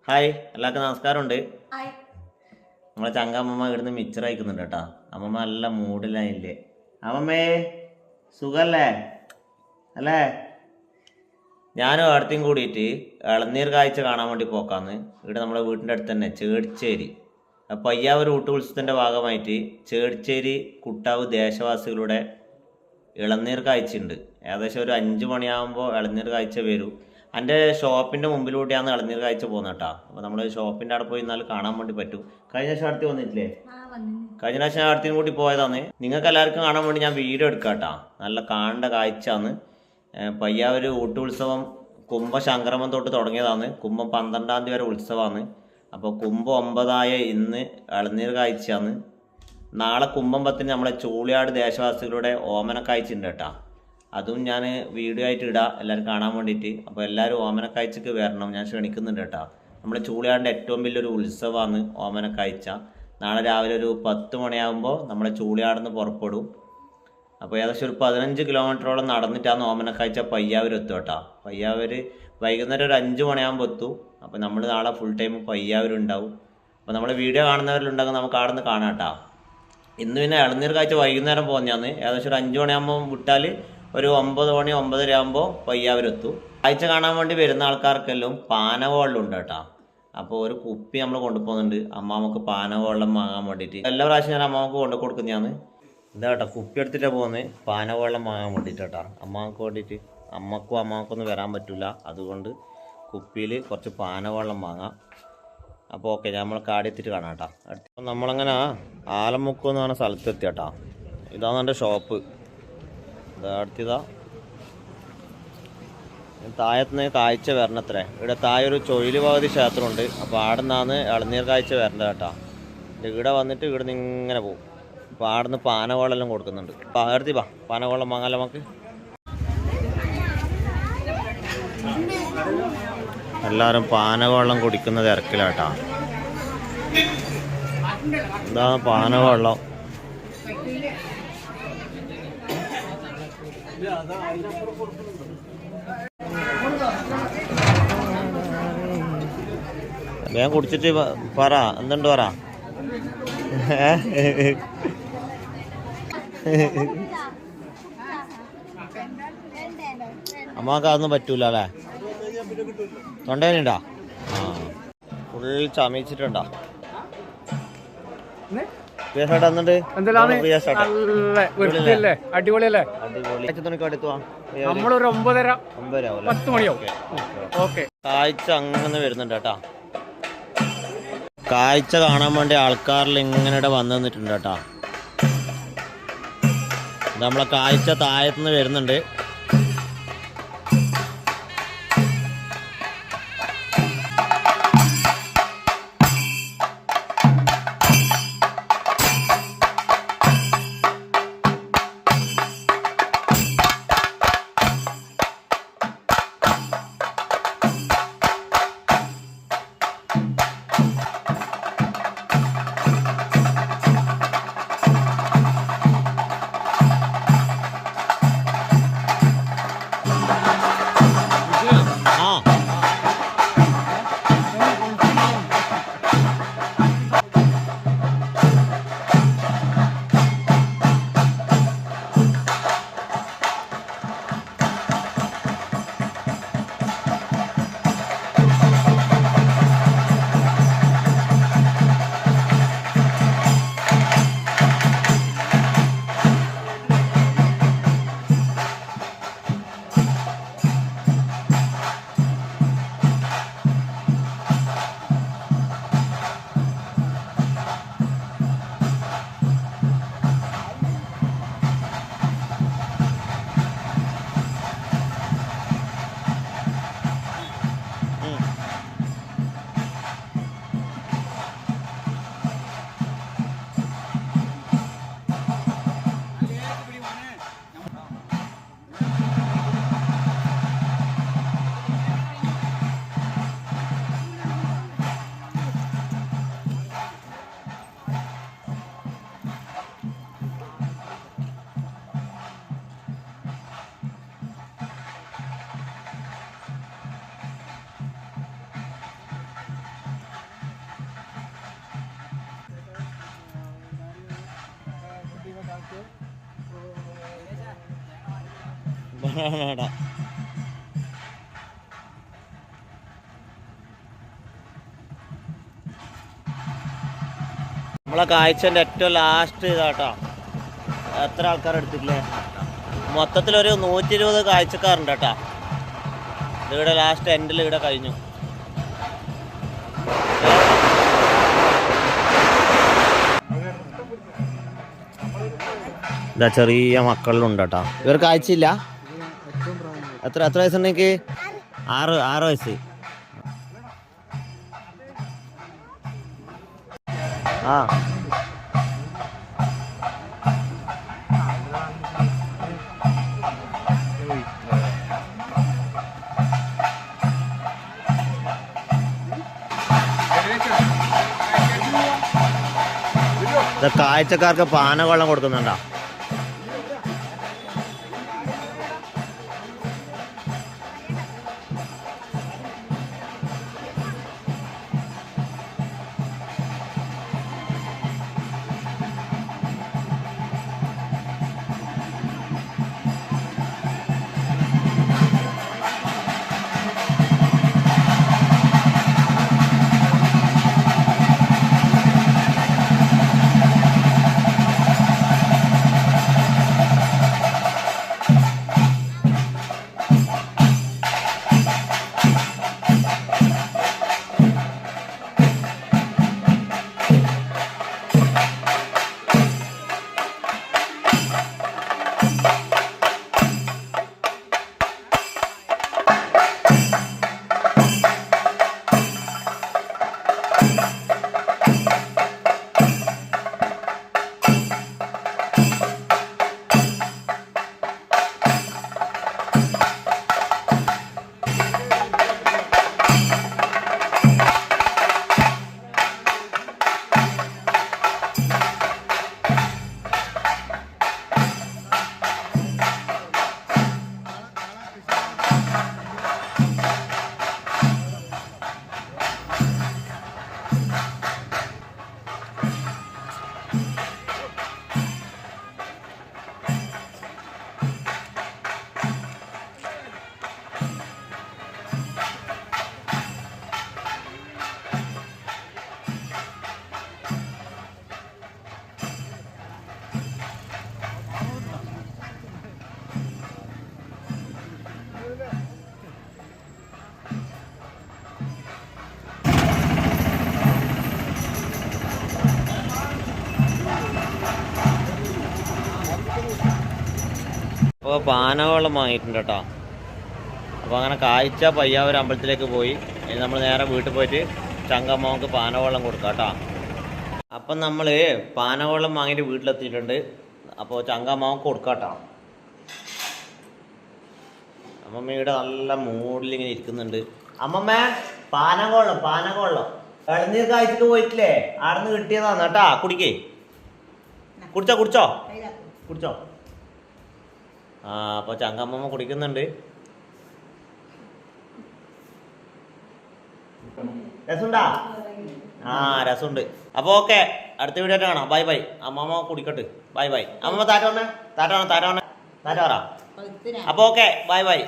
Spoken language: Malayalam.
ഹായ്, എല്ലാവർക്കും നമസ്കാരമുണ്ട്. നമ്മളെ ചങ്കമ്മ ഇവിടുന്ന് മിച്ചർ അയക്കുന്നുണ്ട് കേട്ടോ. അമ്മമ്മ നല്ല മൂഡിലായില്ലേ? അമ്മമ്മേ സുഖല്ലേ? അല്ലേ? ഞാനും അടുത്തും കൂടിയിട്ട് ഇളനീർ കാഴ്ച കാണാൻ വേണ്ടി പോക്കാന്ന്. ഇവിടെ നമ്മളെ വീട്ടിൻ്റെ അടുത്ത് തന്നെ ചേടിച്ചേരി പയ്യാവൂർ ഊട്ടുത്സവത്തിൻ്റെ ഭാഗമായിട്ട് ചേടിച്ചേരി കുട്ടാവ് ദേശവാസികളുടെ ഇളനീർ കാഴ്ചയുണ്ട്. ഏകദേശം ഒരു 5 മണിയാകുമ്പോൾ ഇളനീർ കാഴ്ച വരും. എൻ്റെ ഷോപ്പിൻ്റെ മുമ്പിലൂടെയാണ് ഇളനീർ കാഴ്ച പോകുന്നത് കേട്ടോ. അപ്പോൾ നമ്മൾ ഷോപ്പിൻ്റെ അവിടെ പോയി എന്നാൽ കാണാൻ വേണ്ടി പറ്റും. കഴിഞ്ഞ പ്രാവശ്യം അടുത്ത് വന്നിട്ടില്ലേ? കഴിഞ്ഞ പ്രാവശ്യം ഞാൻ അടുത്തും കൂടി പോയതാണ്. നിങ്ങൾക്ക് എല്ലാവർക്കും കാണാൻ വേണ്ടി ഞാൻ വീഡിയോ എടുക്കാം കേട്ടോ. നല്ല കാണേണ്ട കാഴ്ചയാണ്. പയ്യാവൂർ ഊട്ടുത്സവം കുംഭസംക്രമം തൊട്ട് തുടങ്ങിയതാണ്. കുംഭം 12-ാം തീയതി വരെ ഉത്സവമാണ്. അപ്പോൾ കുംഭം 9-ആയ ഇന്ന് ഇളനീർ കാഴ്ചയാണ്. നാളെ കുംഭം 10-ന് നമ്മളെ ചൂളിയാട് ദേശവാസികളുടെ ഓമനക്കാഴ്ച ഉണ്ട് കേട്ടോ. അതും ഞാൻ വീഡിയോ ആയിട്ട് ഇടാം എല്ലാവരും കാണാൻ വേണ്ടിയിട്ട്. അപ്പോൾ എല്ലാവരും ഓമനക്കാഴ്ചക്ക് വരണം, ഞാൻ ക്ഷണിക്കുന്നുണ്ട് കേട്ടോ. നമ്മുടെ ചൂളിയാടിൻ്റെ ഏറ്റവും വലിയൊരു ഉത്സവമാണ് ഓമനക്കാഴ്ച. നാളെ രാവിലെ ഒരു 10 മണിയാകുമ്പോൾ നമ്മളെ ചൂളിയാടിന്ന് പുറപ്പെടും. അപ്പോൾ ഏകദേശം ഒരു 15 കിലോമീറ്ററോളം നടന്നിട്ടാണ് ഓമനക്കാഴ്ച പയ്യാവൂർ എത്തുക കേട്ടോ. പയ്യാവൂർ വൈകുന്നേരം ഒരു 5 മണിയാകുമ്പോൾ എത്തും. അപ്പോൾ നമ്മൾ നാളെ ഫുൾ ടൈം പയ്യാവൂരുണ്ടാവും. അപ്പോൾ നമ്മൾ വീഡിയോ കാണുന്നവരിലുണ്ടെങ്കിൽ നമുക്ക് അവിടെ നിന്ന് കാണാം കേട്ടോ. ഇന്ന് പിന്നെ ഇളനീർ കാഴ്ച വൈകുന്നേരം പോകുന്നതാണ്. ഏകദേശം ഒരു 5 മണിയാകുമ്പോൾ വിട്ടാൽ ഒരു 9 മണി 9:30 ആകുമ്പോൾ പയ്യാവൂരെത്തും. കാഴ്ച കാണാൻ വേണ്ടി വരുന്ന ആൾക്കാർക്കെല്ലാം പാനവെള്ളമുണ്ട് കേട്ടോ. അപ്പോൾ ഒരു കുപ്പി നമ്മൾ കൊണ്ടുപോകുന്നുണ്ട് അമ്മാമ്മക്ക് പാനവെള്ളം വാങ്ങാൻ വേണ്ടിയിട്ട്. എല്ലാ പ്രാവശ്യം ഞാൻ അമ്മാമ്മക്ക് കൊണ്ടു കൊടുക്കുന്നതാണ്. ഇതാ കേട്ടോ, കുപ്പി എടുത്തിട്ടാണ് പോകുന്നത് പാനവെള്ളം വാങ്ങാൻ വേണ്ടിയിട്ട് കേട്ടോ. അമ്മാമ്മക്ക് വേണ്ടിയിട്ട്. അമ്മാമ്മക്കൊന്നും വരാൻ പറ്റില്ല, അതുകൊണ്ട് കുപ്പിയിൽ കുറച്ച് പാനവെള്ളം വാങ്ങാം. അപ്പോൾ ഓക്കെ, നമ്മൾ കാടിയെത്തിയിട്ട് കാണാം കേട്ടോ. അടുത്ത നമ്മളങ്ങനെ ആലമുക്ക് എന്ന് പറഞ്ഞ സ്ഥലത്തെത്തി കേട്ടോ. ഇതാണ് എൻ്റെ ഷോപ്പ്. അടുത്തതാ താഴത്തുനിന്ന് കാഴ്ച വരണത്രേ. ഇവിടെ താഴെ ഒരു ചൊയില് ഭഗവതി ക്ഷേത്രമുണ്ട്. അപ്പോൾ അവിടെ നിന്നാണ് ഇളനീർ കാഴ്ച വരേണ്ടത് കേട്ടോ. ഇവിടെ വന്നിട്ട് ഇവിടെ നിന്ന് ഇങ്ങനെ പോകും. അപ്പോൾ അവിടെ നിന്ന് പാനവെള്ളം കൊടുക്കുന്നുണ്ട്. അപ്പോൾ അടുത്തി പാനവെള്ളം വാങ്ങാമല്ലോ നമുക്ക്. എല്ലാവരും പാനവെള്ളം കുടിക്കുന്ന തിരക്കിലാട്ടോ. ഇതാണ് പാനവെള്ളം. ഞാൻ കുടിച്ചിട്ട് പറ, എന്തുണ്ട് പറ. അമ്മക്ക് അതൊന്നും പറ്റൂല അല്ലേ? തൊണ്ടേനുണ്ടാ? ആ, ഫുൾ ചമയിച്ചിട്ടുണ്ടോ? അടിപൊളിയല്ലേ? നമ്മളൊരു 9:30 10 മണിയാവും. കാഴ്ച അങ്ങനെ വരുന്നുണ്ട് കേട്ടാ. കാഴ്ച കാണാൻ വേണ്ടി ആൾക്കാരിൽ ഇങ്ങനെ വന്നു നിന്നിട്ടുണ്ട് കേട്ടാ. നമ്മളെ കാഴ്ച താഴത്തുനിന്ന് വരുന്നുണ്ട്. ബനാന. നമ്മളെ കാഴ്ചൻ്റെ ഏറ്റവും ലാസ്റ്റ് ഇതാട്ടോ. എത്ര ആൾക്കാർ എടുത്തിട്ടില്ലേ? മൊത്തത്തിലൊരു 120 കാഴ്ചക്കാരുണ്ട് കേട്ടോ. ഇതിവിടെ ലാസ്റ്റ് എൻഡിൽ ഇവിടെ കഴിഞ്ഞു. ഇതാ ചെറിയ മക്കളിലുണ്ട് കേട്ടോ. ഇവർക്ക് കാഴ്ചയില്ല. എത്ര വയസ്സുണ്ട് എനിക്ക്? 6 വയസ്സ്. ആ കാഴ്ചക്കാർക്ക് പാനവെള്ളം കൊടുക്കുന്നുണ്ടോ? അപ്പോൾ പാനവെള്ളം വാങ്ങിയിട്ടുണ്ട് കേട്ടോ. അപ്പോൾ അങ്ങനെ കാഴ്ച പയ്യാവൂർ അമ്പലത്തിലേക്ക് പോയി. ഇനി നമ്മൾ നേരെ വീട്ടിൽ പോയിട്ട് ചങ്കമ്മക്ക് പാനവെള്ളം കൊടുക്കാം കേട്ടോ. അപ്പം നമ്മൾ പാനവെള്ളം വാങ്ങിയിട്ട് വീട്ടിലെത്തിയിട്ടുണ്ട്. അപ്പോൾ ചങ്കമ്മക്ക് കൊടുക്കാം കേട്ടോ. അമ്മമ്മ ഇവിടെ നല്ല മൂഡിലിങ്ങനെ ഇരിക്കുന്നുണ്ട്. അമ്മമ്മ പാനവെള്ളം ഇളനീർ കാഴ്ചക്ക് പോയിട്ടില്ലേ? അവിടെ നിന്ന് കിട്ടിയതാണ് കേട്ടാ. കുടിച്ചോ. ആ അപ്പോൾ ചങ്കമ്മ കുടിക്കുന്നുണ്ട്. രസമുണ്ടാ? ആ രസമുണ്ട്. അപ്പോൾ ഓക്കെ, അടുത്ത വീഡിയോ ആയിട്ട് കാണാം. ബൈ. അമ്മമ്മ കുടിക്കട്ടെ. ബൈ. അമ്മമ്മ താറ്റ പറ. അപ്പോൾ ഓക്കെ, ബൈ.